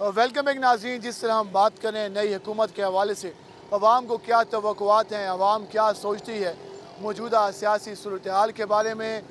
और welcome back नाज़रीन। जिस तरह हम बात करें नई हुकूमत के हवाले से अवाम को क्या तवक्कुआत हैं, अवाम क्या सोचती है मौजूदा सियासी सूरत हाल के बारे में,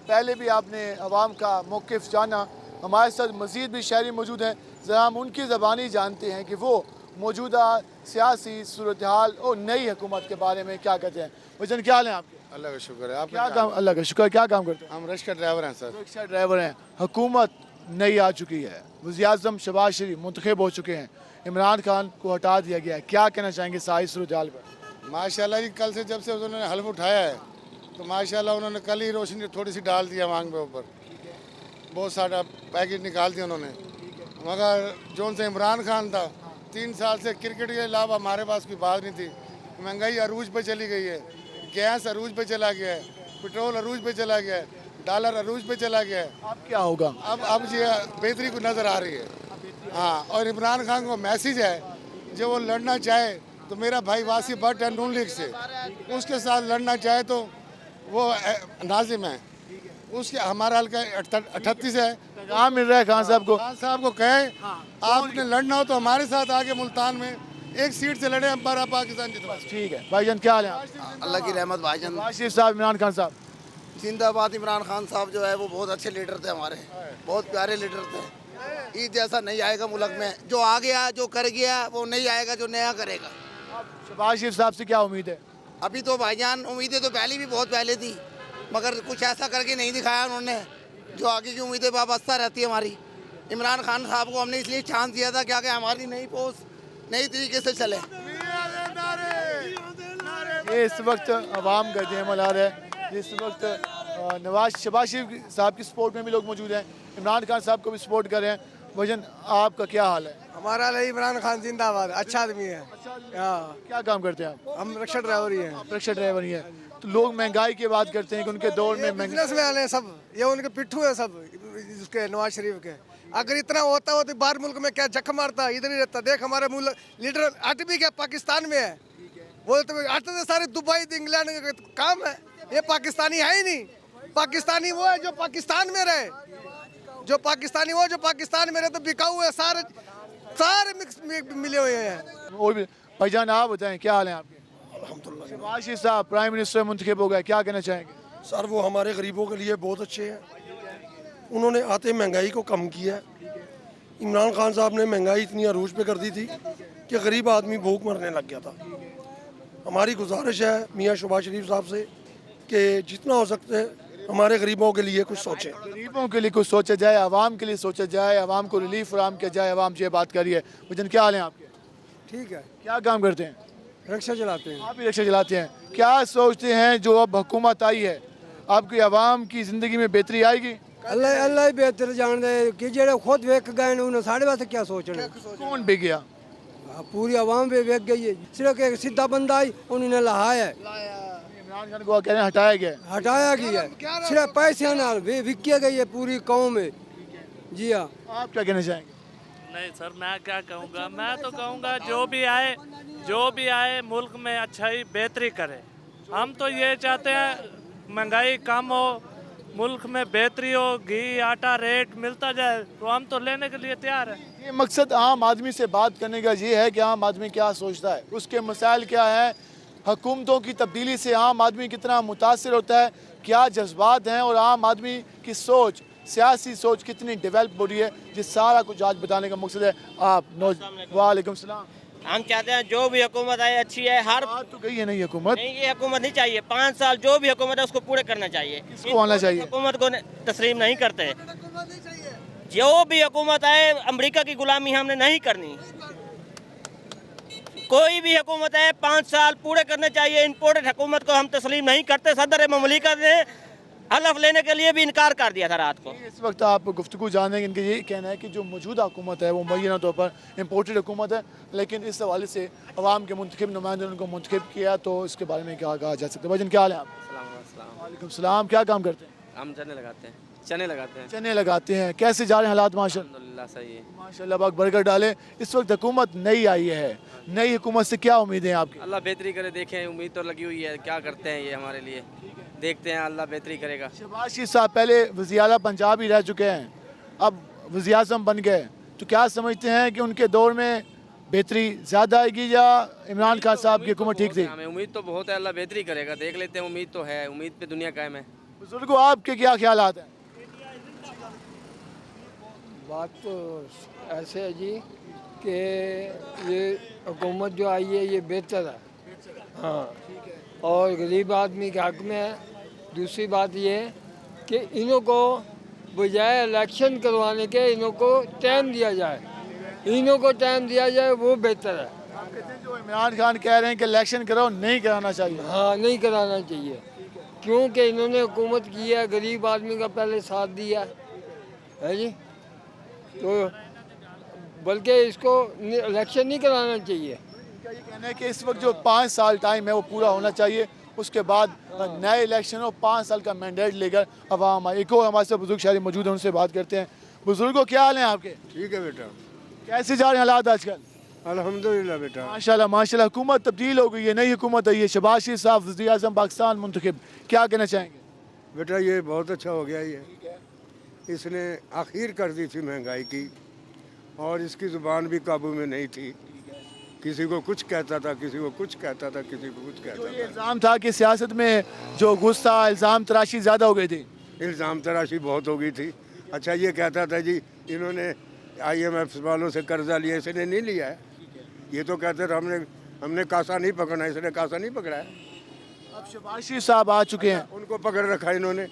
पहले भी आपने अवाम का मौक़िफ़ जाना। हमारे साथ मज़ीद भी शहरी मौजूद हैं, ज़रा हम उनकी ज़बानी जानते हैं कि वो मौजूदा सियासी सूरत हाल और नई हुकूमत के बारे में क्या कहते हैं। वजन क्या हाल है आपके? अल्लाह का शुक्र है। आप क्या काम? अल्लाह का शुक्र। क्या काम करते हैं? हम रिक्शा ड्राइवर हैं सर। रिक्शा ड्राइवर हैं। हुकूमत नई आ चुकी है, वज़ीर-ए-आज़म शहबाज शरीफ मुंतखब हो चुके हैं, इमरान खान को हटा दिया गया है, क्या कहना चाहेंगे सारी सूरत हाल पर? माशाल्लाह जी, कल से जब से उन्होंने हल्फ उठाया है तो माशाल्लाह उन्होंने कल ही रोशनी थोड़ी सी डाल दिया मांग के ऊपर, बहुत सारा पैकेज निकाल दिया उन्होंने। मगर जो से इमरान खान था 3 साल से क्रिकेट के अलावा हमारे पास कोई बात नहीं थी। महंगाई अरूज पे चली गई है, गैस अरूज पे चला गया है, पेट्रोल अरूज पे चला गया है, डॉलर अरूज पे चला गया है। अब क्या होगा? अब ये बेहतरी को नज़र आ रही है। हाँ, और इमरान खान को मैसेज है, जो वो लड़ना चाहे तो मेरा भाई वासी भट्ट है नून लीग से, उसके साथ लड़ना चाहे तो वो नाजिम है, उसके हमारा हल्का 38 है। पैगाम मिल रहा है खान साहब को? खान साहब को कहे आपने लड़ना हो तो हमारे साथ आके मुल्तान में एक सीट से लड़े, हम बारा पाकिस्तान जितवा। ठीक है भाईजान, क्या हाल है आप? अल्लाह की रहमत भाईजान। शहबाज शरीफ साहब, इमरान खान साहब। जिंदाबाद। इमरान खान साहब जो है वो बहुत अच्छे लीडर थे, हमारे बहुत प्यारे लीडर थे। ईद जैसा नहीं आएगा मुल्क में, जो आ गया जो कर गया वो नहीं आएगा जो नया करेगा। शहबाज शरीफ साहब से क्या उम्मीद है? अभी तो भाईजान उम्मीदें तो पहले भी बहुत पहले थी, मगर कुछ ऐसा करके नहीं दिखाया उन्होंने जो आगे की उम्मीदें वाबस्ता रहती है हमारी। इमरान खान साहब को हमने इसलिए चांस दिया था क्या कि हमारी नई पोस्ट नई तरीके से चले। ये इस वक्त अवाम का जयमल आ रहा है। इस वक्त शहबाज शरीफ साहब की सपोर्ट में भी लोग मौजूद हैं, इमरान खान साहब को भी सपोर्ट कर रहे हैं। वजन आपका क्या हाल है? हमारा इमरान खान जिंदाबाद, अच्छा आदमी है। क्या काम करते हैं आप? हम रिक्शा ड्राइवर ही हैं। आप रिक्शा ड्राइवर ही है। तो लोग महंगाई की बात करते हैं कि उनके दौर में बिजनेस में आने सब, ये उनके पिट्ठू है सब, उसके नवाज शरीफ के। अगर इतना होता हो तो बाहर मुल्क में क्या जख मारता, इधर ही रहता। देख हमारे मुल्क लीडर अट भी क्या पाकिस्तान में है, वो तो अटते तो सारे दुबई इंग्लैंड का काम है। ये पाकिस्तानी है ही नहीं। पाकिस्तानी वो है जो पाकिस्तान में रहे, जो पाकिस्तानी वो जो पाकिस्तान में रहे, तो बिकाऊ है। सारे मिक्स मिले हुए हैं। और भी भाईजान आप बताएं, क्या हाल है आपके? शहबाज शरीफ साहब प्राइम मिनिस्टर मुंतखब हो गए, क्या कहना चाहेंगे? सर वो हमारे गरीबों के लिए बहुत अच्छे हैं, उन्होंने आते महंगाई को कम किया है। इमरान खान साहब ने महंगाई इतनी अरूज पे कर दी थी कि गरीब आदमी भूख मरने लग गया था। हमारी गुजारिश है मियाँ शहबाज शरीफ साहब से कि जितना हो सकता है हमारे गरीबों के लिए कुछ सोचें। गरीबों के लिए कुछ सोचा जाए, आवाम के लिए सोचा जाए, आवाम को रिलीफ फराहम किया जाए। आवाम से बात करिए। वजन क्या हाल है आपके? ठीक है, क्या काम करते हैं? रिक्शा चलाते हैं। आप भी रिक्शा चलाते हैं। क्या सोचते हैं जो अब हुकूमत आई है, आपकी आवाम की ज़िंदगी में बेहतरी आएगी? अल्लाह अल्लाह ही बेहतर जान दे कि जेड़े खुद वेख गए ने उन्हें साढ़े वास्ते क्या सोचना। कौन बिक गया? पूरी आवाम भी वेख गई है। सिर्फ एक सीधा बंदा आई उन्होंने लहाया है, इमरान खान को कह रहे हैं हटाया गया है। हटाया गया है। सिर्फ पैसे नाल विक गई है पूरी कौम में। जी हाँ। आप क्या कहना चाहेंगे? नहीं सर, मैं क्या कहूँगा, मैं तो कहूँगा जो भी आए मुल्क में अच्छा ही बेहतरी करे। हम तो ये चाहते हैं महंगाई कम हो, मुल्क में बेहतरी हो, घी आटा रेट मिलता जाए, तो हम तो लेने के लिए तैयार हैं। ये मकसद आम आदमी से बात करने का ये है कि आम आदमी क्या सोचता है, उसके मसाइल क्या हैं, हुकूमतों की तब्दीली से आम आदमी कितना मुतासिर होता है, क्या जज्बात हैं और आम आदमी की सोच, सियासी सोच कितनी डेवलप हो रही है, जिस सारा कुछ आज बताने का मकसद है। आप वालेकुम सलाम। हम चाहते हैं जो भी हुकूमत आए अच्छी है। हर बात तो गई है नहीं हुकूमत, नहीं, ये हुकूमत नहीं चाहिए। 5 साल जो भी हुकूमत है उसको पूरे करना चाहिए। इसको आना चाहिए। हुकूमत को तस्लीम नहीं करते। जो भी हुकूमत आए, अमेरिका की गुलामी हमने नहीं करनी। कोई भी हुकूमत है 5 साल पूरे करने चाहिए। इम्पोर्टेड हुकूमत को हम तस्लीम नहीं करते। सदर ममलिकत ने हलफ लेने के लिए भी इनकार कर दिया था रात को। इस वक्त आप गुफ्तगू जानेंगे, इनका यही कहना है कि जो मौजूदा हुकूमत है वो मुय्यना तौर पर इम्पोर्टेड हुकूमत है, लेकिन इस हवाले से अवाम के मुंतखब नुमाइंदों ने उनको मुंतखब किया, तो इसके बारे में क्या कहा जा सकता है? वजन क्या हाल है आप? वालेकुम सलाम। क्या काम करते हैं? हम चने लगाते हैं। चने लगाते हैं। कैसे जा रहे हैं हालात? अल्हम्दुलिल्लाह सही है। माशाल्लाह, बाग बरकत डाले। इस वक्त हुकूमत नई आई है, नई हुकूमत से क्या उम्मीदें हैं आपकी? अल्लाह बेहतरी करे, देखें, उम्मीद तो लगी हुई है, क्या करते हैं ये हमारे लिए, देखते हैं, अल्लाह बेहतरी करेगा। शहबाज शरीफ साहब पहले वज़ीर आला पंजाब ही रह चुके हैं, अब वज़ीर आज़म बन गए, तो क्या समझते हैं कि उनके दौर में बेहतरी ज़्यादा आएगी या इमरान खान साहब की हुकूमत ठीक थी? हमें उम्मीद तो बहुत है, अल्लाह बेहतरी करेगा, देख लेते हैं। उम्मीद तो है, उम्मीद पे दुनिया कायम है। बुजुर्गों, आपके क्या ख्यालात हैं? बात तो ऐसे है जी कि ये हुकूमत जो आई है ये बेहतर है, हाँ, और गरीब आदमी के हक में है। दूसरी बात ये है कि इन्हों को बजाय इलेक्शन करवाने के इन्हों को टाइम दिया जाए, इन्हों को टाइम दिया जाए, वो बेहतर है। आप कहते हैं जो इमरान खान कह रहे हैं कि इलेक्शन कराओ, नहीं कराना चाहिए। हाँ, नहीं कराना चाहिए, क्योंकि इन्होंने हुकूमत की है, गरीब आदमी का पहले साथ दिया है जी, तो बल्कि इसको इलेक्शन नहीं कराना चाहिए। क्या ये कहना है कि इस वक्त जो 5 साल टाइम है वो पूरा होना चाहिए, उसके बाद नए इलेक्शन हो, 5 साल का मैंडेट लेकर अवाम आए? एक और हमारे साथ बुजुर्ग शहरी मौजूद हैं, उनसे बात करते हैं। बुजुर्गों, क्या हाल है आपके? ठीक है बेटा, कैसे जा रहे हैं हालात आजकल? अल्हम्दुलिल्लाह बेटा। माशाल्लाह माशाल्लाह, हुकूमत तब्दील हो गई है, नई हुकूमत आई है, शहबाज शरीफ साहब वज़ीर आज़म पाकिस्तान मुंतखब, क्या कहना चाहेंगे? बेटा ये बहुत अच्छा हो गया, ये इसने आखिर कर दी थी महंगाई की, और इसकी ज़ुबान भी काबू में नहीं थी। किसी को कुछ कहता था, किसी को कुछ कहता था, किसी को कुछ जो कहता ये था। इल्ज़ाम था कि सियासत में जो गुस्सा, इल्ज़ाम तराशी ज़्यादा हो गई थी। इल्ज़ाम तराशी बहुत हो गई थी। अच्छा, ये कहता था जी इन्होंने IMF वालों से कर्जा लिया, इसने नहीं लिया है। ये तो कहते थे हमने कासा नहीं पकड़ा, इसने कासा नहीं पकड़ा है। अब शहबाज शरीफ साहब आ चुके हैं, उनको पकड़ रखा इन्होंने,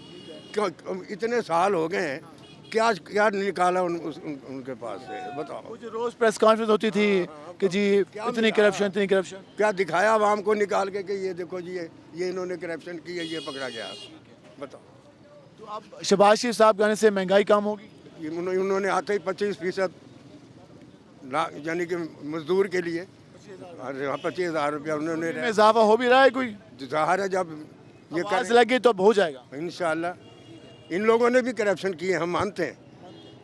क्यों? इतने साल हो गए हैं, क्या क्या निकाला उनके पास से, बताओ। वो जो रोज़ प्रेस कॉन्फ्रेंस होती थी कि जी इतनी करप्शन, इतनी करप्शन, क्या दिखाया आवाम को निकाल के कि ये देखो जी ये इन्होंने करप्शन की है, ये पकड़ा गया, बताओ। तो अब शहबाज शरीफ साहब के आने से महंगाई कम होगी? उन्होंने आते ही 25% यानी कि मजदूर के लिए 25,000 रुपया उन्होंने में इजाफा हो भी रहा है, कोई ज़ाहिर है जब ये आवाज़ लगे तो अब हो जाएगा इंशाल्लाह। इन लोगों ने भी करप्शन किए, हम मानते हैं,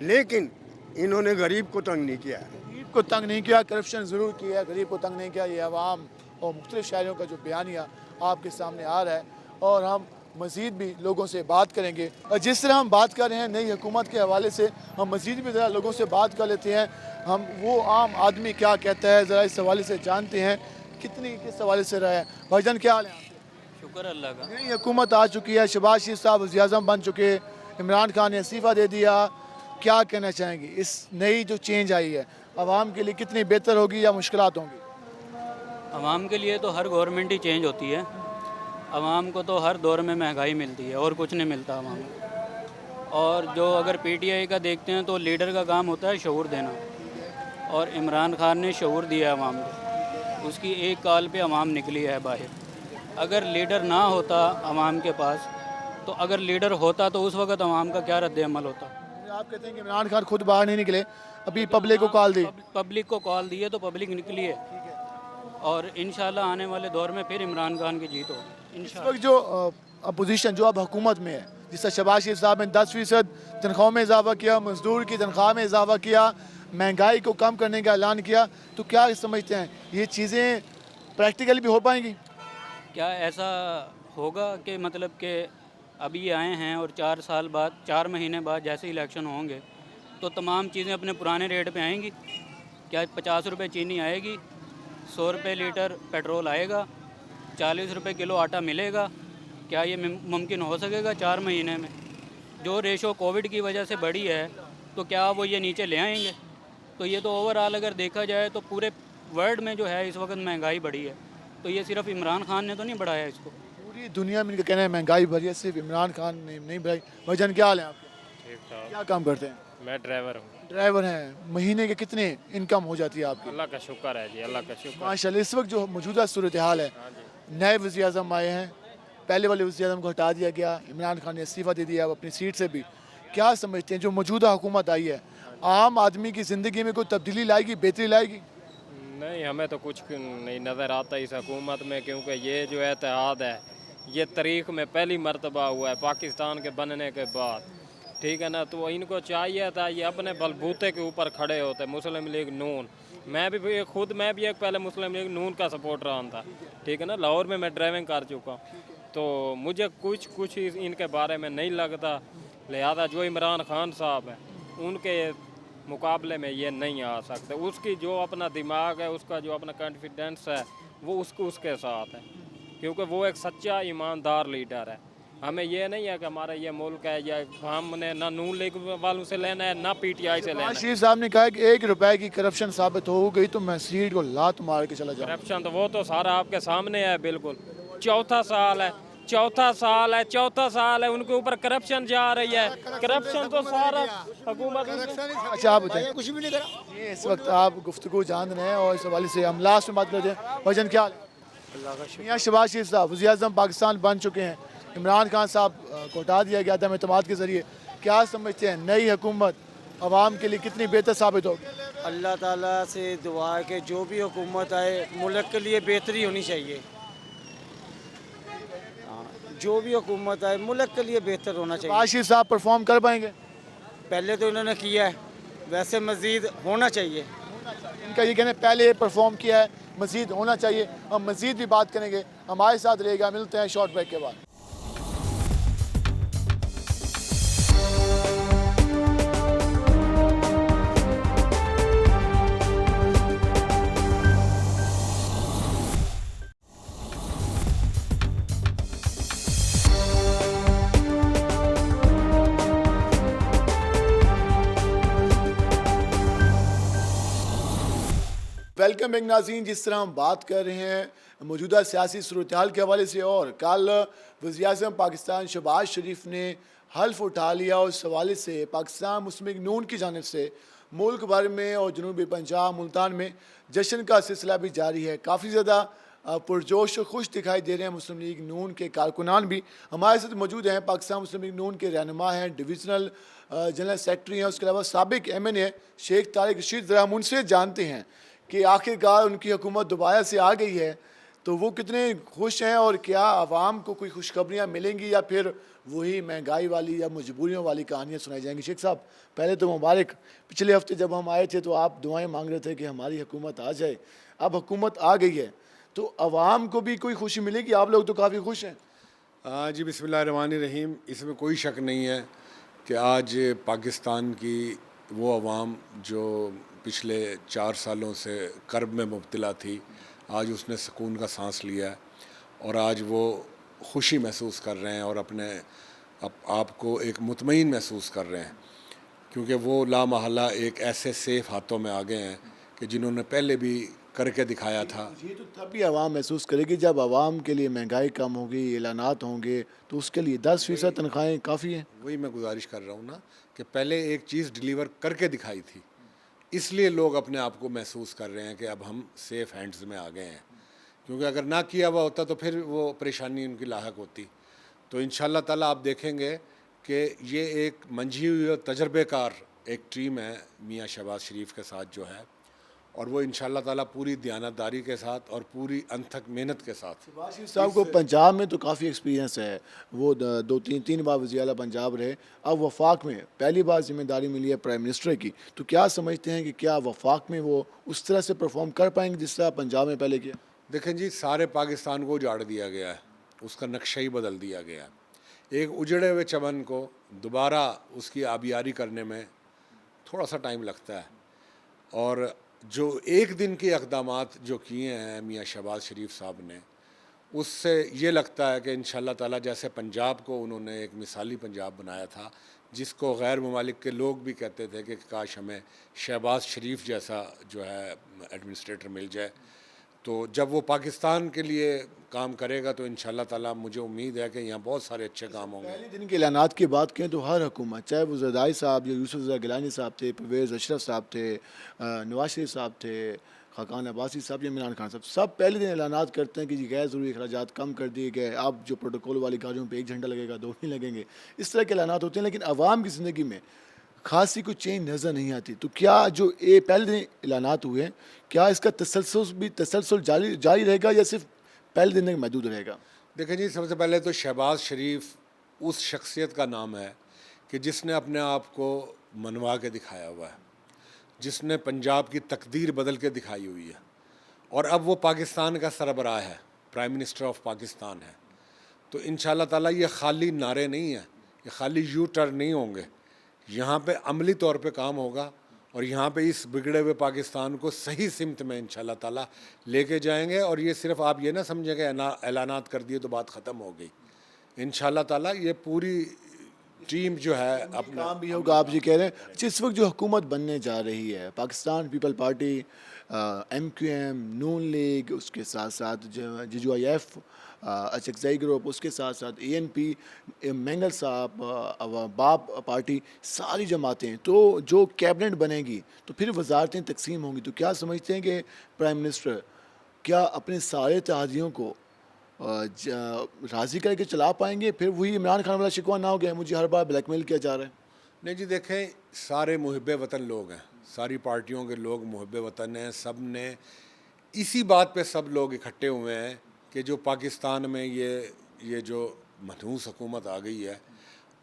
लेकिन इन्होंने गरीब को तंग नहीं किया है। गरीब को तंग नहीं किया, करप्शन ज़रूर किया है, गरीब को तंग नहीं किया। ये अवाम और मुख्तलिफ शहरों का जो बयानिया आपके सामने आ रहा है, और हम मज़ीद भी लोगों से बात करेंगे। और जिस तरह हम बात कर रहे हैं नई हुकूमत के हवाले से, हम मज़ीद भी ज़रा लोगों से बात कर लेते हैं। हम वो आम आदमी क्या कहता है ज़रा इस हवाले से जानते हैं, किस हवाले से रहा है। भाईजान, क्या हाल है आपके? शुक्र अल्लाह का। नई हुकूमत आ चुकी है, शहबाज शरीफ साहब वज़ीर आज़म बन चुके, इमरान खान ने इस्तीफ़ा दे दिया, क्या कहना चाहेंगे इस नई जो चेंज आई है आवाम के लिए, कितनी बेहतर होगी या मुश्किलात होंगी? आवाम के लिए तो हर गवर्नमेंट ही चेंज होती है, आवाम को तो हर दौर में महंगाई मिलती है और कुछ नहीं मिलता आवाम को। और जो अगर PTI का देखते हैं तो लीडर का काम होता है शऊर देना, और इमरान खान ने शऊर दिया आवाम को, उसकी एक कॉल पे आवाम निकली है बाहर। अगर लीडर ना होता आवाम के पास, तो अगर लीडर होता तो उस वक्त आवाम का क्या रद्द अमल होता? आप कहते हैं कि इमरान खान खुद बाहर नहीं निकले, अभी पब्लिक को कॉल दी। पब्लिक को कॉल दी है तो पब्लिक निकली है, और इंशाल्लाह आने वाले दौर में फिर इमरान खान की जीत होगी इस इंशाल्लाह। वक्त जो अपोजिशन जो अब हुकूमत में है, जिससे शहबाज शरीफ साहब ने 10% तनख्वाह में इजाफा किया, मजदूर की तनख्वाह में इजाफा किया, महंगाई को कम करने का ऐलान किया, तो क्या समझते हैं ये चीज़ें प्रैक्टिकली भी हो पाएंगी? क्या ऐसा होगा कि मतलब कि अभी ये आए हैं और 4 साल बाद, 4 महीने बाद जैसे इलेक्शन होंगे तो तमाम चीज़ें अपने पुराने रेट पे आएंगी? क्या 50 रुपये चीनी आएगी, 100 रुपये लीटर पेट्रोल आएगा, 40 रुपये किलो आटा मिलेगा? क्या ये मुमकिन हो सकेगा 4 महीने में? जो रेशो कोविड की वजह से बढ़ी है तो क्या वो ये नीचे ले आएंगे? तो ये तो ओवरऑल अगर देखा जाए तो पूरे वर्ल्ड में जो है इस वक्त महंगाई बढ़ी है, तो ये सिर्फ इमरान खान ने तो नहीं बढ़ाया इसको, पूरी दुनिया में इनका कहना है महंगाई बढ़ी है, सिर्फ इमरान खान ने नहीं बढ़ाई। भाईजान, क्या हाल है आपके? ठीक ठाक। क्या काम करते हैं? मैं ड्राइवर हूँ। ड्राइवर हैं। महीने के कितने इनकम हो जाती है आपकी? अल्लाह का शुक्र है जी, अल्लाह का शुक्र। माशाल्लाह। इस वक्त जो मौजूदा सूरत हाल है, नए वज़ीर आज़म आए हैं, पहले वाले वज़ीर आज़म को हटा दिया गया, इमरान खान ने इस्तीफ़ा दे दिया अपनी सीट से भी। क्या समझते हैं जो मौजूदा हुकूमत आई है आम आदमी की ज़िंदगी में कोई तब्दीली लाएगी, बेहतरी लाएगी? नहीं, हमें तो कुछ नहीं नज़र आता इस हुकूमत में, क्योंकि ये जो इत्तेहाद है ये तारीख़ में पहली मरतबा हुआ है पाकिस्तान के बनने के बाद, ठीक है ना। तो इनको चाहिए था ये अपने बलबूते के ऊपर खड़े होते। मुस्लिम लीग नून, मैं भी एक पहले मुस्लिम लीग नून का सपोर्ट रहा था, ठीक है ना। लाहौर में मैं ड्राइविंग कर चुका हूँ, तो मुझे कुछ इनके बारे में नहीं लगता। लिहाजा जो इमरान खान साहब हैं उनके मुकाबले में ये नहीं आ सकते। उसकी जो अपना दिमाग है, उसका जो अपना कॉन्फिडेंस है, वो उसके साथ है, क्योंकि वो एक सच्चा ईमानदार लीडर है। हमें ये नहीं है कि हमारा ये मुल्क है या हमने ना नून लीग वालों से लेना है ना पीटीआई से लेना है। शरीफ साहब ने कहा कि 1 रुपए की करप्शन साबित हो गई तो मैं सीट को लात मार के चला जाऊँ। करप्शन तो वो तो सारा आपके सामने है, बिल्कुल। चौथा साल है उनके ऊपर करप्शन जा रही है। करप्शन तो सारा हुकूमत। अच्छा आप बताइए, कुछ भी नहीं करा ये इस वक्त आप गुफ्तगू जान रहे हैं और इस हवाले से हम लास्ट में बात करते हैं। भजन क्या हाल है? मियां शहबाज शरीफ साहब वज़ीर आज़म पाकिस्तान बन चुके हैं, इमरान खान साहब को हटा दिया गया था एतमाद के ज़रिए। क्या समझते हैं नई हुकूमत आवाम के लिए कितनी बेहतर साबित होगी? अल्लाह ताला से दुआ है कि जो भी हुकूमत आए मुल्क के लिए बेहतरी होनी चाहिए। जो भी हुकूमत आए मुल्क के लिए बेहतर होना चाहिए। शहबाज शरीफ साहब परफॉर्म कर पाएंगे? पहले तो इन्होंने किया है, वैसे मज़ीद होना चाहिए। इनका ये कहना है पहले परफॉर्म किया है, मज़ीद होना चाहिए। हम मज़ीद भी बात करेंगे, हमारे साथ रहेगा। मिलते हैं शॉर्ट ब्रेक के बाद। वेलकम बैक नाज़रीन। जिस तरह हम बात कर रहे हैं मौजूदा सियासी सूरत-ए-हाल के हवाले से, और कल वज़ीर-ए-आज़म पाकिस्तान शहबाज शरीफ ने हल्फ उठा लिया और इस हवाले से पाकिस्तान मुस्लिम लीग नून की जानिब से मुल्क भर में और जनूबी पंजाब मुल्तान में जश्न का सिलसिला भी जारी है। काफ़ी ज़्यादा पुरजोश और खुश दिखाई दे रहे हैं मुस्लिम लीग नून के कारकुनान भी। हमारे साथ मौजूद हैं पाकिस्तान मुस्लिम लीग नून के रहनुमा हैं, डिविजनल जनरल सेक्रेटरी हैं, उसके अलावा साबिक MNA शेख तारिक रशीद। ज़रा हम उनसे जानते हैं कि आखिरकार उनकी हुकूमत दोबारा से आ गई है तो वो कितने खुश हैं और क्या आवाम को कोई खुशखबरियाँ मिलेंगी या फिर वही महंगाई वाली या मजबूरियों वाली कहानियाँ सुनाई जाएंगी। शेख साहब पहले तो मुबारक। पिछले हफ्ते जब हम आए थे तो आप दुआएं मांग रहे थे कि हमारी हुकूमत आ जाए, अब हुकूमत आ गई है तो आवाम को भी कोई खुशी मिलेगी? आप लोग तो काफ़ी खुश हैं। जी बिस्मिल्लाहिर्रहमानिर्रहीम। इसमें कोई शक नहीं है कि आज पाकिस्तान की वो आवाम जो पिछले 4 सालों से कर्ब में मुब्तला थी, आज उसने सुकून का सांस लिया है और आज वो खुशी महसूस कर रहे हैं और अपने आप को एक मुतमईन महसूस कर रहे हैं, क्योंकि वो लामहला एक ऐसे सेफ हाथों में आ गए हैं कि जिन्होंने पहले भी करके दिखाया था। ये तो तभी आवाम महसूस करेगी जब आवाम के लिए महंगाई कम होगी, ऐलानात होंगे, तो उसके लिए 10% तनख्वाहें काफ़ी हैं। वही मैं गुजारिश कर रहा हूँ ना कि पहले एक चीज़ डिलीवर करके दिखाई थी, इसलिए लोग अपने आप को महसूस कर रहे हैं कि अब हम सेफ़ हैंड्स में आ गए हैं, क्योंकि अगर ना किया हुआ होता तो फिर वो परेशानी उनकी लाहक होती। तो इंशाअल्लाह ताला आप देखेंगे कि ये एक मंझी हुई और तजर्बेकार एक टीम है मियां शहबाज शरीफ के साथ जो है, और वो इंशाअल्लाह ताला पूरी दयानतदारी के साथ और पूरी अनथक मेहनत के साथ। शहबाज शरीफ साहब को पंजाब में तो काफ़ी एक्सपीरियंस है, वो 2-3 बार वज़ीर आला पंजाब रहे, अब वफाक में पहली बार जिम्मेदारी मिली है प्राइम मिनिस्टर की। तो क्या समझते हैं कि क्या वफाक में वो उस तरह से परफॉर्म कर पाएंगे जिस तरह पंजाब में पहले किया? देखें जी, सारे पाकिस्तान को उजाड़ दिया गया है, उसका नक्शा ही बदल दिया गया है। एक उजड़े हुए चमन को दोबारा उसकी आबियारी करने में थोड़ा सा टाइम लगता है, और जो एक दिन के इक़दामात जो किए हैं मियां शहबाज शरीफ साहब ने, उससे ये लगता है कि इंशाअल्लाह ताला जैसे पंजाब को उन्होंने एक मिसाली पंजाब बनाया था, जिसको गैर ममालिक के लोग भी कहते थे कि काश हमें शहबाज शरीफ जैसा जो है एडमिनिस्ट्रेटर मिल जाए, तो जब वो पाकिस्तान के लिए काम करेगा तो इंशाअल्लाह ताला मुझे उम्मीद है कि यहाँ बहुत सारे अच्छे काम होंगे। पहले दिन के ऐलानात की बात करें तो हर हुकूमत, चाहे वो ज़रदारी साहब या यूसुफ रज़ा गिलानी साहब थे, परवेज़ अशरफ साहब थे, नवाज शरीफ साहब थे, खाकान अब्बासी साहब या इमरान खान साहब, सब पहले दिन ऐलानात करते हैं कि जी गैर ज़रूरी अखराजात कम कर दिए गए, अब जो प्रोटोकॉल वाली गाड़ियों पर 1 झंडा लगेगा 2 नहीं लगेंगे, इस तरह के ऐलानात होते हैं। लेकिन आवाम की ज़िंदगी में खासी कुछ चेंज नज़र नहीं आती। तो क्या जो ये पहले दिन ऐलानात हुए हैं, क्या इसका तसलसल जारी रहेगा या सिर्फ पहले दिन तक महदूद रहेगा? देखें जी, सबसे पहले तो शहबाज शरीफ उस शख्सियत का नाम है कि जिसने अपने आप को मनवा के दिखाया हुआ है, जिसने पंजाब की तकदीर बदल के दिखाई हुई है, और अब वो पाकिस्तान का सरबराह है, प्राइम मिनिस्टर ऑफ पाकिस्तान है। तो इंशाअल्लाह ताला ये खाली नारे नहीं हैं, ये खाली यू टर्न नहीं होंगे, यहाँ पे अमली तौर पे काम होगा और यहाँ पे इस बिगड़े हुए पाकिस्तान को सही सिमत में इंशाल्लाह ताला लेके जाएंगे। और ये सिर्फ आप ये ना समझें कि ऐलानात कर दिए तो बात ख़त्म हो गई। इंशाल्लाह ताला ये पूरी टीम जो है अपना काम भी होगा। आप ये कह रहे हैं जिस वक्त जो हुकूमत बनने जा रही है, पाकिस्तान पीपल पार्टी, MQM, नून लीग, उसके साथ साथ JUIF, अचकज़ई ग्रुप, उसके साथ साथ ANP, मैंगल साहब, बाप पार्टी, सारी जमातें, तो जो कैबिनेट बनेगी तो फिर वजारतें तकसीम होंगी। तो क्या समझते हैं कि प्राइम मिनिस्टर क्या अपने सारे इत्तेहादियों को राज़ी करके चला पाएंगे? फिर वही इमरान खान वाला शिकवा ना हो गया, मुझे हर बार ब्लैकमेल किया जा रहा है। नहीं जी, देखें सारे मुहिब वतन लोग हैं, सारी पार्टियों के लोग मुहिब वतन हैं। सब ने इसी बात पे सब लोग इकट्ठे हुए हैं कि जो पाकिस्तान में ये जो मनहूस हुकूमत आ गई है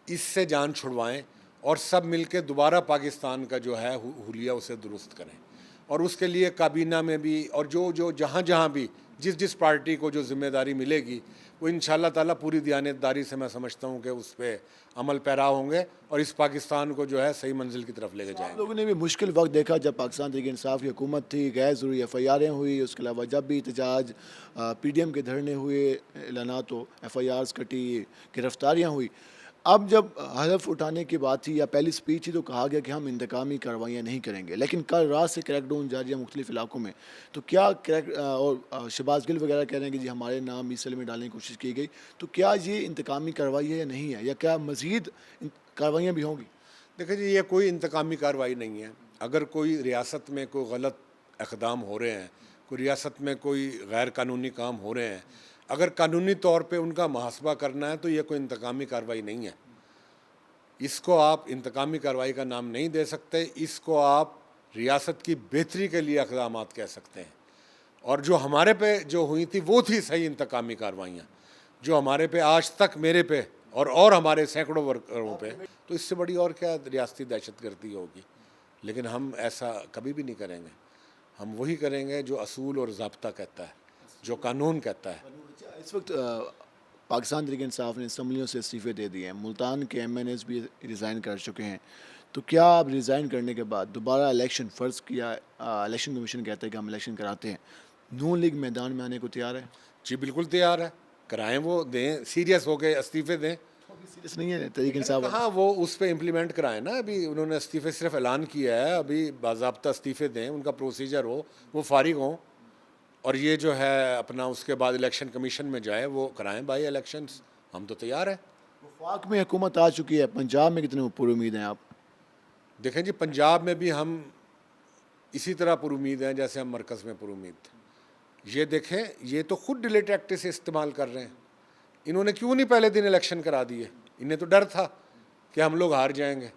इससे जान छुड़वाएं और सब मिलके दोबारा पाकिस्तान का जो है हुलिया उसे दुरुस्त करें। और उसके लिए काबीना में भी और जो जहाँ भी जिस पार्टी को जो जिम्मेदारी मिलेगी वो इंशाल्लाह ताला पूरी दयानतदारी से मैं समझता हूँ कि उस पर अमल पैरा होंगे और इस पाकिस्तान को जो है सही मंजिल की तरफ लेके जाएंगे। लोगों ने भी मुश्किल वक्त देखा जब पाकिस्तान तहरीक इंसाफ की हुकूमत थी, गैर ज़रूरी FIR'ें हुई, उसके अलावा जब भी एहतजाज, PDM के धरने हुए, ऐलानात तो FIRs कटी, गिरफ्तारियाँ हुई। अब जब हलफ उठाने की बात थी या पहली स्पीच थी तो कहा गया कि हम इंतकामी कार्रवाइयाँ नहीं करेंगे, लेकिन कल रात से क्रैकडाउन जारी है मुख्तलिफ इलाकों में। तो क्या और शहबाज गिल वगैरह कह रहे हैं कि जी हमारे नाम मिसल में डालने की कोशिश की गई, तो क्या ये इंतकामी कार्रवाई है या नहीं है, या क्या मज़ीद कार्रवाइयाँ भी होंगी? देखिए जी, ये कोई इंतकामी कार्रवाई नहीं है। अगर कोई रियासत में कोई गलत इक़दाम हो रहे हैं, कोई रियासत में कोई गैर कानूनी काम हो रहे हैं, अगर कानूनी तौर पे उनका मुहासबा करना है तो ये कोई इंतकामी कार्रवाई नहीं है। इसको आप इंतकामी कार्रवाई का नाम नहीं दे सकते, इसको आप रियासत की बेहतरी के लिए इक़दाम कह सकते हैं। और जो हमारे पे जो हुई थी वो थी सही इंतकामी कार्रवाइयाँ, जो हमारे पे आज तक मेरे पे और हमारे सैकड़ों वर्करों पे, तो इससे बड़ी और क्या रियासती दहशतगर्दी होगी। लेकिन हम ऐसा कभी भी नहीं करेंगे। हम वही करेंगे जो असूल और ज़ाब्ता कहता है, जो कानून कहता है। इस वक्त पाकिस्तान तहरीक इंसाफ ने असम्बलियों से इस्तीफ़े दे दिए हैं, मुल्तान के MNAs भी रिज़ाइन कर चुके हैं। तो क्या आप रिज़ाइन करने के बाद दोबारा इलेक्शन फ़र्ज़ किया, इलेक्शन कमीशन कहता है कि हम इलेक्शन कराते हैं, नून लीग मैदान में आने को तैयार है? जी बिल्कुल तैयार है, कराएं, वो दें, सीरियस हो के इस्तीफ़े दें। सीरियस नहीं है तहरीक इंसाफ? हाँ, वो उस पर इम्प्लीमेंट कराएं ना। अभी उन्होंने इस्तीफ़े सिर्फ ऐलान किया है, अभी बाज़ाब्ता इस्तीफ़े दें, उनका प्रोसीजर हो, वो फारिग हों और ये जो है अपना उसके बाद इलेक्शन कमीशन में जाए, वो कराएं बाई इलेक्शंस। हम तो तैयार हैं। वफाक में हुकूमत आ चुकी है, पंजाब में कितने पुरुमीद हैं आप? देखें जी, पंजाब में भी हम इसी तरह पुरुमीद हैं जैसे हम मरकज़ में पुरुमीद थे। ये देखें, ये तो खुद डिले टैक्टिस से इस्तेमाल कर रहे हैं। इन्होंने क्यों नहीं पहले दिन इलेक्शन करा दिए? इन्हें तो डर था कि हम लोग हार जाएंगे।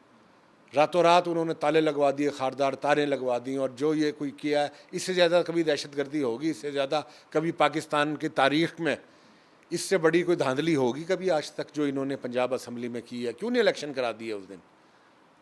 रातों रात उन्होंने ताले लगवा दिए, खारदार तारें लगवा दी। और जो ये कोई किया है, इससे ज़्यादा कभी दहशतगर्दी होगी, इससे ज़्यादा कभी पाकिस्तान की तारीख़ में इससे बड़ी कोई धांधली होगी कभी आज तक जो इन्होंने पंजाब असम्बली में की है? क्यों नहीं इलेक्शन करा दिए उस दिन?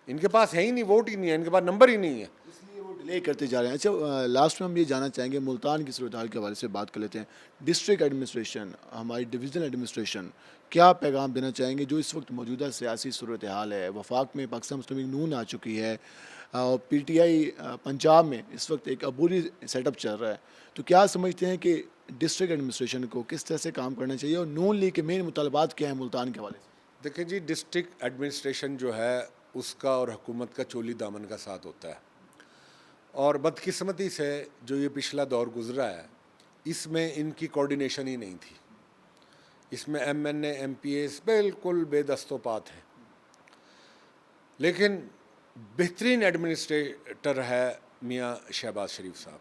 इनके पास है ही नहीं, वोट ही नहीं है, इनके पास नंबर ही नहीं है, इसलिए वो डिले करते जा रहे हैं। अच्छा, लास्ट में हम ये जानना चाहेंगे, मुल्तान की सूरत हाल के हवाले से बात कर लेते हैं। डिस्ट्रिक्ट एडमिनिस्ट्रेशन, हमारी डिवीज़नल एडमिनिस्ट्रेशन, क्या पैगाम देना चाहेंगे जो इस वक्त मौजूदा सियासी सूरत हाल है? वफाक में पाकिस्तान मुस्लिम लीग नून आ चुकी है और PTI पंजाब में इस वक्त एक अबूरी सेटअप चल रहा है। तो क्या समझते हैं कि डिस्ट्रिक्ट एडमिनिस्ट्रेशन को किस तरह से काम करना चाहिए और नून लीग के मेन मुतालबात क्या हैं मुल्तान के हवाले से? देखिए जी, डिस्ट्रिक्ट एडमिनिस्ट्रेशन जो है उसका और हुकूमत का चोली दामन का साथ होता है। और बदकिस्मती से जो ये पिछला दौर गुजरा है इसमें इनकी कोऑर्डिनेशन ही नहीं थी। इसमें MNA MPAs बिल्कुल बेदस्तोपात हैं। लेकिन बेहतरीन एडमिनिस्ट्रेटर है मियाँ शहबाज शरीफ साहब,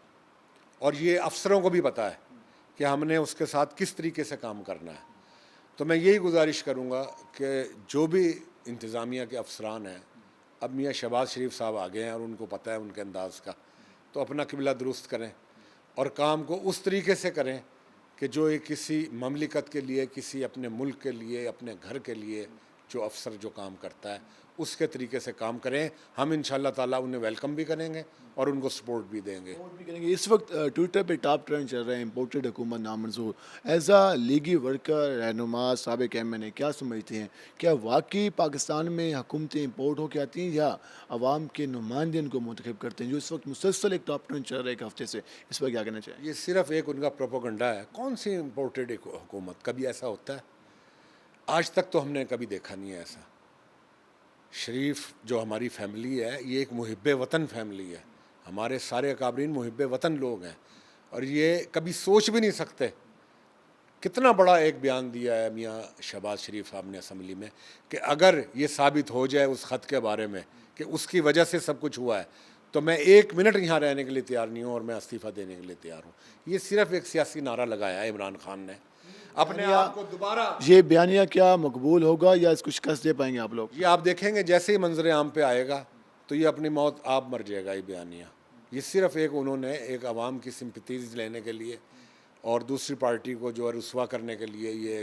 और ये अफसरों को भी पता है कि हमने उसके साथ किस तरीके से काम करना है। तो मैं यही गुजारिश करूँगा कि जो भी इंतज़ामिया के अफसरान हैं, अब मियाँ शहबाज शरीफ साहब आ गए हैं और उनको पता है उनके अंदाज़ का, तो अपना किबला दुरुस्त करें और काम को उस तरीके से करें कि जो एक किसी ममलिकत के लिए, किसी अपने मुल्क के लिए, अपने घर के लिए जो अफसर जो काम करता है उसके तरीके से काम करें। हम इंशाल्लाह ताला उन्हें वेलकम भी करेंगे और उनको सपोर्ट भी देंगे। इस वक्त ट्विटर पे टॉप ट्रेंड चल रहे हैं इम्पोर्टेड हुकूमत नामंजूर। एज आ लीगी वर्कर रहनुमा साबिक एम क्या समझते हैं, क्या वाकई पाकिस्तान में हुकूमतें इम्पोर्ट होकर आती हैं या आवाम के नुमाइंदे इनको मुंतखब करते हैं, जो इस वक्त मुसलसल एक टॉप ट्रेंड चल रहा है एक हफ्ते से, इस पर क्या कहना चाहिए? ये सिर्फ एक उनका प्रोपोगंडा है। कौन सी इम्पोर्टेड हुकूमत, कभी ऐसा होता है? आज तक तो हमने कभी देखा नहीं है ऐसा। शरीफ जो हमारी फैमिली है ये एक मुहिब्बे वतन फैमिली है, हमारे सारे अकाबरीन मुहिब्बे वतन लोग हैं और ये कभी सोच भी नहीं सकते। कितना बड़ा एक बयान दिया है मियाँ शहबाज शरीफ साहब ने असम्बली में कि अगर ये साबित हो जाए उस ख़त के बारे में कि उसकी वजह से सब कुछ हुआ है तो मैं 1 मिनट यहाँ रहने के लिए तैयार नहीं हूँ और मैं इस्तीफ़ा देने के लिए तैयार हूँ। ये सिर्फ एक सियासी नारा लगाया है इमरान खान ने अपने आप को दोबारा। ये बयानिया क्या मकबूल होगा या इसको शिकस्त दे पाएंगे आप लोग? ये आप देखेंगे जैसे ही मंजर आम पे आएगा तो ये अपनी मौत आप मर जाएगा। ये बयानिया ये सिर्फ एक उन्होंने एक आवाम की सिंपैथीज लेने के लिए और दूसरी पार्टी को जो है रुस्वा करने के लिए ये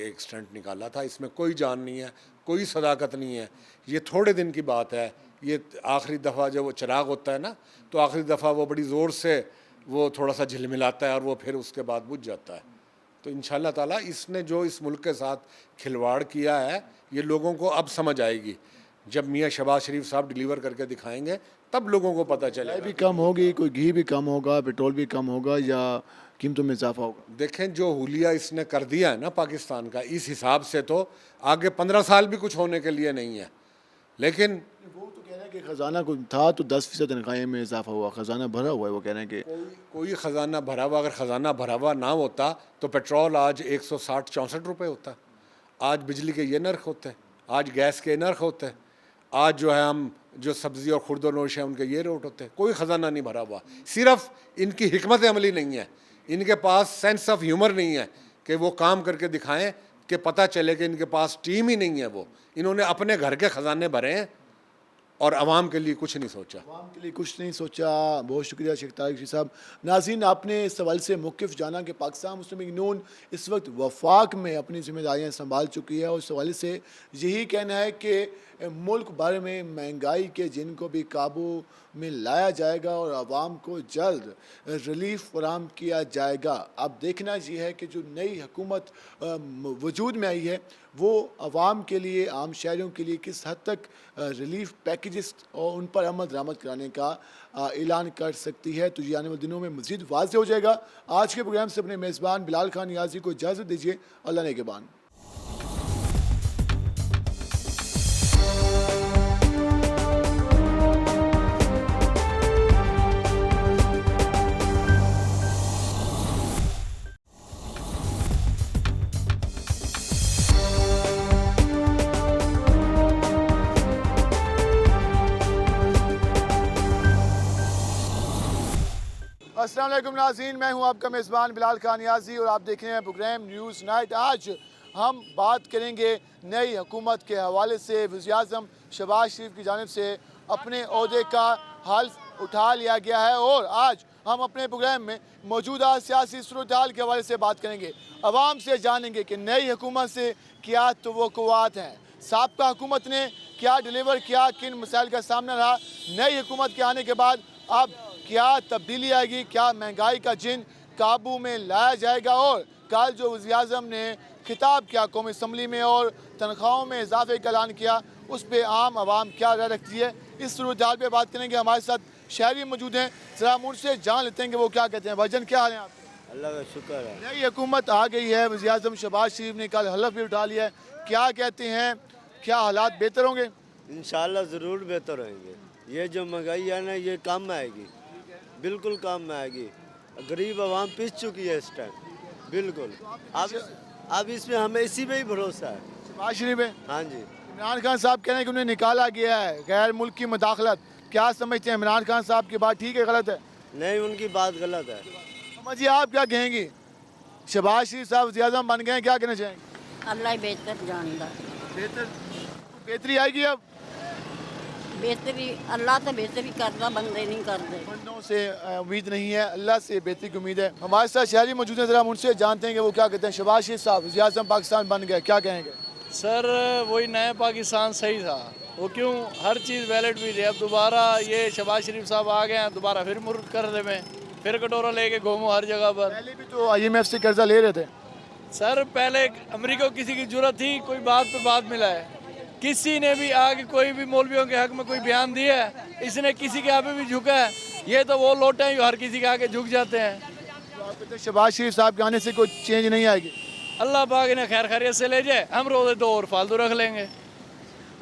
एक स्टंट निकाला था। इसमें कोई जान नहीं है, कोई सदाकत नहीं है। ये थोड़े दिन की बात है। ये आखिरी दफ़ा जब वो चिराग होता है ना तो आखिरी दफ़ा वो बड़ी ज़ोर से वो थोड़ा सा झिलमिलाता है और वो फिर उसके बाद बुझ जाता है। तो इंशाल्लाह ताला इसने जो इस मुल्क के साथ खिलवाड़ किया है ये लोगों को अब समझ आएगी। जब मियाँ शहबाज शरीफ साहब डिलीवर करके दिखाएंगे तब लोगों को पता चलेगा। भी कम होगी, कोई घी भी कम होगा, पेट्रोल भी कम होगा या कीमतों में इजाफा होगा? देखें जो हुलिया इसने कर दिया है ना पाकिस्तान का, इस हिसाब से तो आगे 15 साल भी कुछ होने के लिए नहीं है। लेकिन वो तो कह रहे हैं कि ख़जाना कुछ था तो 10% तनख्वाही में इजाफा हुआ, ख़जाना भरा हुआ है। वो कह रहे हैं कि कोई ख़जाना भरा हुआ, अगर ख़जाना भरा हुआ ना होता तो पेट्रोल आज 160-64 रुपये होता। आज बिजली के ये नर्ख होते हैं, आज गैस के नर्ख होते हैं, आज जो है हम जो सब्ज़ी और खुर्दोनोश हैं उनके ये रेट होते हैं। कोई ख़जाना नहीं भरा हुआ। सिर्फ इनकी हिकमत अमली नहीं है, इनके पास सेंस ऑफ ह्यूमर नहीं है कि वो काम करके दिखाएं कि पता चले कि इनके पास टीम ही नहीं है। वो इन्होंने अपने घर के ख़जाने भरे हैं और आवाम के लिए कुछ नहीं सोचा। आवाम के लिए कुछ नहीं सोचा। बहुत शुक्रिया शेख तारिक जी साहब। नाज़रीन, आपने इस सवाल से मुख्तलिफ जाना कि पाकिस्तान मुस्लिम लीग नून इस वक्त वफाक में अपनी जिम्मेदारियाँ संभाल चुकी है और इस हवाले से यही कहना है कि मुल्क भर में महंगाई के जिनको भी काबू में लाया जाएगा और आवाम को जल्द रिलीफ फराहम किया जाएगा। अब देखना ये है कि जो नई हुकूमत वजूद में आई है वो आवाम के लिए, आम शहरियों के लिए किस हद तक रिलीफ पैकेजेस और उन पर अमल दरामद कराने का ऐलान कर सकती है। तो ये आने वाले दिनों में मज़ीद वाज़ेह हो जाएगा। आज के प्रोग्राम से अपने मेज़बान बिलाल खान नियाज़ी को इजाज़त दीजिए। अल्लाह नेगहबान। अस्सलाम वालेकुम नाज़रीन, मैं हूं आपका मेज़बान बिलाल खान नियाज़ी और आप देख रहे हैं प्रोग्राम न्यूज़ नाइट। आज हम बात करेंगे नई हुकूमत के हवाले से। वज़ीर-ए-आज़म शहबाज शरीफ की जानिब से अपने ओहदे का हल्फ उठा लिया गया है और आज हम अपने प्रोग्राम में मौजूदा सियासी सूरत-ए-हाल के हवाले से बात करेंगे। आवाम से जानेंगे कि नई हुकूमत से क्या तवक्कुआत हैं, साबका हुकूमत ने क्या डिलीवर किया, किन मसाइल का सामना रहा, नई हुकूमत के आने के बाद अब क्या तब्दीली आएगी, क्या महंगाई का जिन काबू में लाया जाएगा और कल जो वज़ीर-ए-आज़म ने खिताब किया कौमी असम्बली में और तनख्वाहों में इजाफे का ऐलान किया उस पर आम आवाम क्या राय रखती है, इस सूरत-ए-हाल पे बात करेंगे। हमारे साथ शहरी मौजूद हैं, ज़रा हम उनसे जान लेते हैं कि वो क्या कहते हैं। भाईजान क्या हाल है आप? अल्लाह का शुक्र है। नई हुकूमत आ गई है, वज़ीर-ए-आज़म शहबाज शरीफ ने कल हलफ भी उठा लिया है, क्या कहते हैं, क्या हालात बेहतर होंगे? इंशाल्लाह ज़रूर बेहतर होंगे। ये जो महंगाई है ना ये काम आएगी, बिल्कुल काम में आएगी। गरीब आवाम पिस चुकी है इस टाइम, बिल्कुल। अब इसमें हमें इसी पे ही भरोसा है। शहबाज शरीफ है? हाँ जी। इमरान खान साहब कह रहे हैं कि उन्हें निकाला गया है, गैर मुल्क की मदाखलत। क्या समझते हैं, इमरान खान साहब की बात ठीक है गलत है? नहीं, उनकी बात गलत है। समझिए, आप क्या कहेंगी? शहबाज शरीफ साहब वज़ीर-ए-आज़म बन गए, क्या कहना चाहेंगे? अल्लाह ही बेहतर जानता। बेहतरी आएगी अब? बेहतरी अल्लाह तो बेहतरी करता, बंदे नहीं करते। बंदों से उम्मीद नहीं है, अल्लाह से बेहतरी की उम्मीद है। हमारे साथ शहरी मौजूद हैं, जरा हम उनसे जानते हैं कि वो क्या कहते हैं। शहबाज शरीफ साहब वज़ीर-ए-आज़म पाकिस्तान बन गए, क्या कहेंगे? सर वही नया पाकिस्तान सही था, वो क्यों हर चीज़ वैलिड भी थी। अब दोबारा ये शहबाज शरीफ साहब आ गए हैं, दोबारा फिर मुर्ग कर दे में, फिर कटोरा लेके घूमो हर जगह पर। पहले भी तो IMF से कर्जा ले रहे थे। सर पहले अमेरिका को किसी की जरूरत थी, कोई बात पे बात मिला है, किसी ने भी आगे कोई भी मौलवियों के हक में कोई बयान दिया है, इसने किसी के आगे भी झुका है? ये तो वो लोटे हैं जो हर किसी के आगे झुक जाते हैं। तो शहबाज शरीफ साहब के आने से कोई चेंज नहीं आएगी? अल्लाह पाक इन्हें खैर खैरियत से ले जाए, हम रोजे 2 और फालतू रख लेंगे।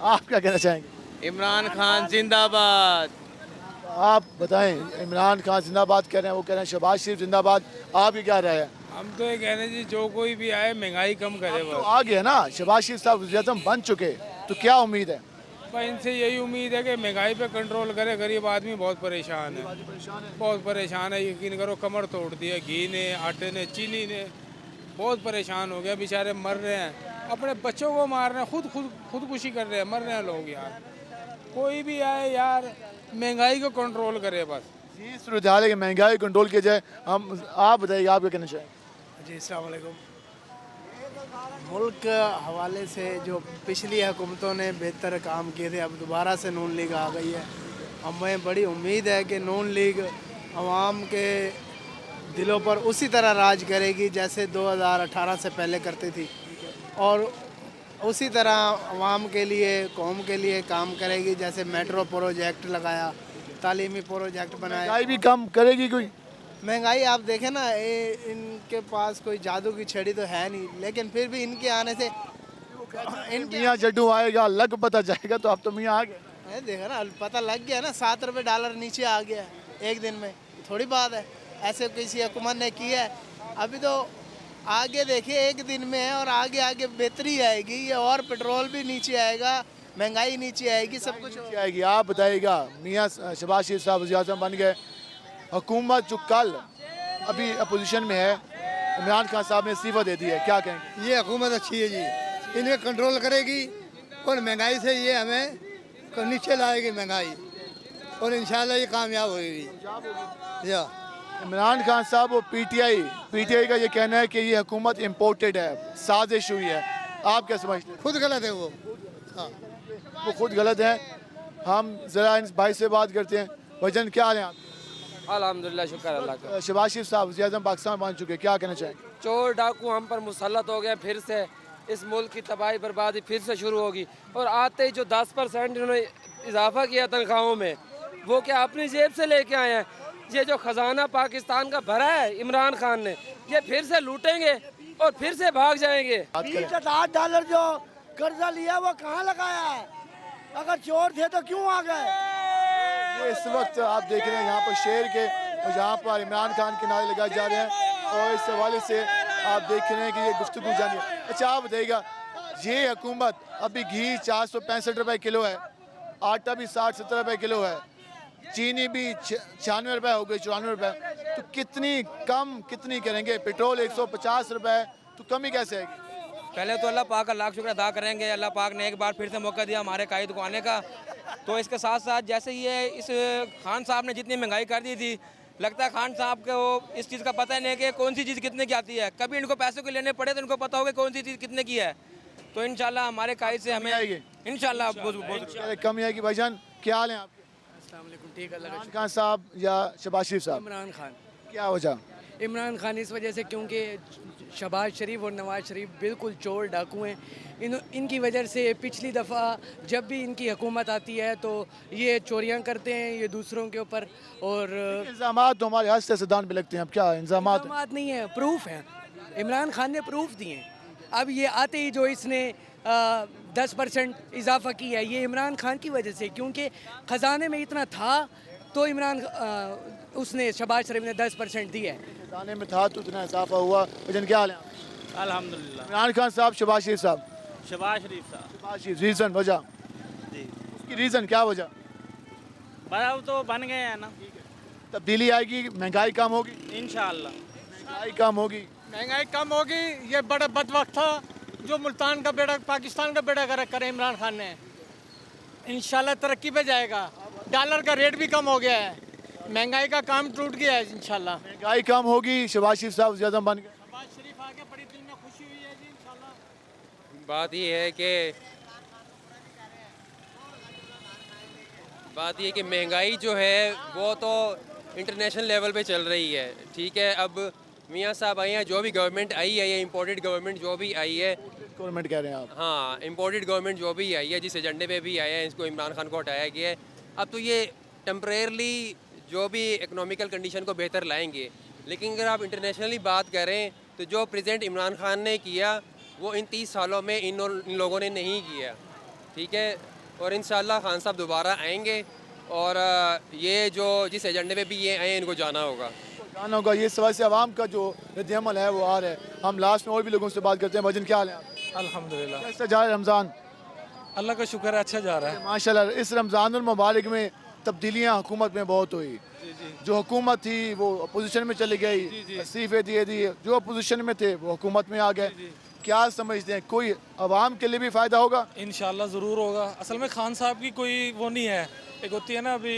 आप क्या कहना चाहेंगे? इमरान खान जिंदाबाद। आप बताएं, इमरान खान जिंदाबाद कह रहे हैं, वो कह रहे हैं शहबाज शरीफ जिंदाबाद, आप ही क्या राय है? हम तो ये कह रहे हैं जी जो कोई भी आए महंगाई कम करे तो बस। आ गया ना, शहबाज शरीफ साहब वज़ीर-ए-आज़म बन चुके, तो क्या उम्मीद है? पर इनसे यही उम्मीद है कि महंगाई पे कंट्रोल करे। गरीब आदमी बहुत परेशान है, बहुत परेशान है। यकीन करो कमर तोड़ दी है, घी ने, आटे ने, चीनी ने, बहुत परेशान हो गया। बेचारे मर रहे हैं, अपने बच्चों को मार रहे हैं, खुदकुशी कर रहे हैं, मर रहे हैं लोग यार। कोई भी आए यार महंगाई को कंट्रोल करे बस। जी सूरत हाल है कि महंगाई कंट्रोल किया जाए। हम आप बताइए, आप क्या कहना चाहेंगे? जी अस्सलाम वालेकुम। मुल्क हवाले से जो पिछली हुकूमतों ने बेहतर काम किए थे, अब दोबारा से नून लीग आ गई है। हमें बड़ी उम्मीद है कि नून लीग आवाम के दिलों पर उसी तरह राज करेगी जैसे 2018 से पहले करती थी, और उसी तरह आवाम के लिए, कौम के लिए काम करेगी। जैसे मेट्रो प्रोजेक्ट लगाया, तालीमी प्रोजेक्ट बनाया। महंगाई भी कम करेगी कोई? महंगाई आप देखें ना, इनके पास कोई जादू की छड़ी तो है नहीं, लेकिन फिर भी इनके आने से मियाँ जड्डू आएगा, लग पता जाएगा, तो अब तो मियाँ आ गए। देखा ना, पता लग गया ना, $7 नीचे आ गया एक दिन में, थोड़ी बात है। ऐसे किसी हुकूमत ने किया है? अभी तो आगे देखिए, एक दिन में है और आगे आगे बेहतरी आएगी। ये और पेट्रोल भी नीचे आएगा, महंगाई नीचे आएगी, सब कुछ नीचे आएगी। आप बताइएगा, मियाँ शहबाज शरीफ साहब वज़ीर-ए-आज़म बन गए, हुकूमत जो कल अभी अपोजिशन में है, इमरान खान साहब ने इस्तीफ़ा दे दिया है, क्या कहेंगे? ये हुकूमत अच्छी है जी, इन्हें कंट्रोल करेगी और महंगाई से ये हमें नीचे लाएगी महंगाई, और इंशाल्लाह ये कामयाब होगी। या इमरान खान साहब वो पीटीआई का ये कहना है कि ये हुकूमत इम्पोर्टेड है, साजिश हुई है। आप क्या समझते हैं? खुद गलत है वो। हाँ, वो खुद गलत है। हम ज़रा इन भाई से बात करते हैं। वजन क्या हाल है आप? अल्हम्दुलिल्लाह, शुक्र अल्लाह का। शहबाज शरीफ साहब वज़ीर-ए-आज़म पाकिस्तान बन चुके, क्या कहना चाहेंगे? चोर डाकू हम पर मुसल्लत हो गए, फिर से इस मुल्क की तबाही बर्बादी फिर से शुरू होगी। और आते ही जो 10% इन्होंने इजाफा किया तनख्वाहों में, वो क्या अपनी जेब से लेके आए हैं? ये जो खजाना पाकिस्तान का भरा है इमरान खान ने, ये फिर से लूटेंगे और फिर से भाग जाएंगे। $8 जो कर्जा लिया वो कहाँ लगाया है? अगर चोर थे तो क्यों आ गए? ये इस वक्त आप देख रहे हैं यहाँ पर शेर के, और यहाँ पर इमरान खान के नारे लगाए जा रहे हैं, और इस हवाले से आप देख रहे हैं कि ये गुफ्तगू जारी है। अच्छा आप बताइएगा, ये हुकूमत अभी घी 465 रुपये किलो है, आटा भी 60-70 रुपये किलो है, चीनी भी 96 रुपये हो गई, 94 रुपये, तो कितनी करेंगे? पेट्रोल 150 रुपये, तो कमी कैसे आएगी? पहले तो अल्लाह पाक का लाख शुक्र अदा करेंगे, अल्लाह पाक ने एक बार फिर से मौका दिया हमारे कायद को आने का। तो इसके साथ साथ जैसे ये इस खान साहब ने जितनी महंगाई कर दी थी, लगता है खान साहब को इस चीज़ का पता ही नहीं कि कौन सी चीज़ कितने की आती है। कभी इनको पैसे को लेने पड़े तो इनको पता होगा कौन सी चीज़ कितने की है। तो इंशाल्लाह हमारे कायद से हमें आएगी, इंशाल्लाह बहुत कमी आएगी। भाईजान क्या हाल है आपके? ठीक है। इमरान खान साहब या शहबाज शरीफ साहब? इमरान खान। क्या वजह? इमरान खान इस वजह से क्योंकि शहबाज शरीफ और नवाज शरीफ बिल्कुल चोर डाकू हैं। इनकी वजह से पिछली दफ़ा जब भी इनकी हुकूमत आती है तो ये चोरियां करते हैं, ये दूसरों के ऊपर। और इल्ज़ामात तो हमारे हद से सिद्धांत पे लगते हैं। अब क्या इल्ज़ामात नहीं है, प्रूफ है। इमरान खान ने प्रूफ दिए। अब ये आते ही जो इसने 10% इजाफा किया है, ये इमरान खान की वजह से, क्योंकि ख़जाने में इतना था तो उसने शहबाज शरीफ ने 10% दिया है। खजाने में था तो इतना इजाफा हुआ। वजन क्या हाल है? अल्हम्दुलिल्लाह। इमरान खान साहब, शहबाज शरीफ साहब? शहबाज शरीफ साहब। शहबाज शरीफ। रीज़न, वजह? जी, उसकी रीज़न क्या वजह? अब तो बन गए हैं ना। तब्दीली आएगी, महंगाई कम होगी, इंशाअल्लाह महंगाई कम होगी। महंगाई कम होगी। ये बड़ा बदवक्त था जो मुल्तान का बेड़ा, पाकिस्तान का बेड़ा करे इमरान खान ने। इंशाल्लाह तरक्की पे जाएगा। डॉलर का रेट भी कम हो गया है, महंगाई का काम टूट गया है। इंशाल्लाह महंगाई कम होगी, शहबाज शरीफ साहब ज़्यादा बन गए। शहबाज शरीफ आगे बड़ी दिल में खुशी हुई है जी। इंशाल्लाह बात ये है कि महंगाई जो है वो तो इंटरनेशनल लेवल पे चल रही है, ठीक है। अब मियाँ साहब आए हैं, जो भी गवर्नमेंट आई है, ये इम्पोर्टेड गवर्नमेंट जो भी आई है, गवर्नमेंट कह रहे हैं आप? हाँ, इम्पोर्टेड गवर्नमेंट जो भी आई है, जिस एजेंडे पे भी आया है, इसको इमरान खान को हटाया गया है। अब तो ये टेम्परेरली जो भी इकोनॉमिकल कंडीशन को बेहतर लाएंगे, लेकिन अगर आप इंटरनेशनली बात करें तो जो प्रेसिडेंट इमरान खान ने किया वो इन 30 सालों में इन लोगों ने नहीं किया, ठीक है। और इंशाल्लाह खान साहब दोबारा आएंगे और ये जो जिस एजेंडे पे भी ये आए इनको जाना होगा। जाना होगा, ये सवाल से आवाम का जो रद्द-ए-अमल है वो आ रहा है। हम लास्ट में और भी लोगों से बात करते हैं। भजन क्या हाल है? अल्हम्दुलिल्लाह, कैसा जा रहा है रमज़ान? अल्लाह का शुक्र है, अच्छा जा रहा है माशाल्लाह। इस रमज़ान मुबारक में तब्दीलियाँ हुकूमत में बहुत हुई। जो हुकूमत थी वो अपोजिशन में चली गई, इस्तीफे दिए, जो अपोजिशन में थे वो हुकूमत में आ गए। क्या समझते हैं, कोई आवाम के लिए भी फ़ायदा होगा? इंशाल्लाह ज़रूर होगा। असल में खान साहब की कोई वो नहीं है, एक होती है ना अभी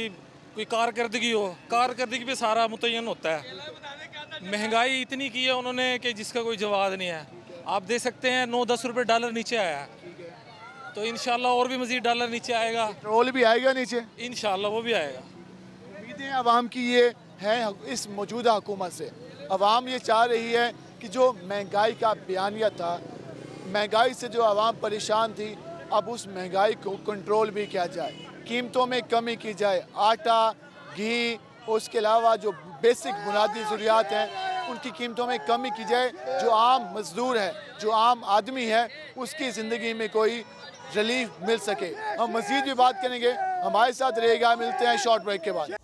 कोई कारकर्दगी हो, कारकर्दगी पे सारा मुतय्यन होता है। महंगाई इतनी की है उन्होंने कि जिसका कोई जवाब नहीं है। आप देख सकते हैं 9-10 रुपये डॉलर नीचे आया है, तो इंशाल्लाह और भी मज़ीद डॉलर नीचे आएगा। पेट्रोल भी आएगा नीचे, इंशाल्लाह वो भी आएगा। उम्मीदें आवाम की ये है इस मौजूदा हुकूमत से। आवाम ये चाह रही है कि जो महंगाई का बयानिया था, महंगाई से जो आवाम परेशान थी, अब उस महंगाई को कंट्रोल भी किया जाए, कीमतों में कमी की जाए। आटा, घी, उसके अलावा जो बेसिक बुनियादी ज़रूरियात हैं उनकी कीमतों में कमी की जाए। जो आम मज़दूर है, जो आम आदमी है, उसकी ज़िंदगी में कोई रिलीफ मिल सके। हम मज़ीद भी बात करेंगे, हमारे साथ रहेगा। मिलते हैं शॉर्ट ब्रेक के बाद।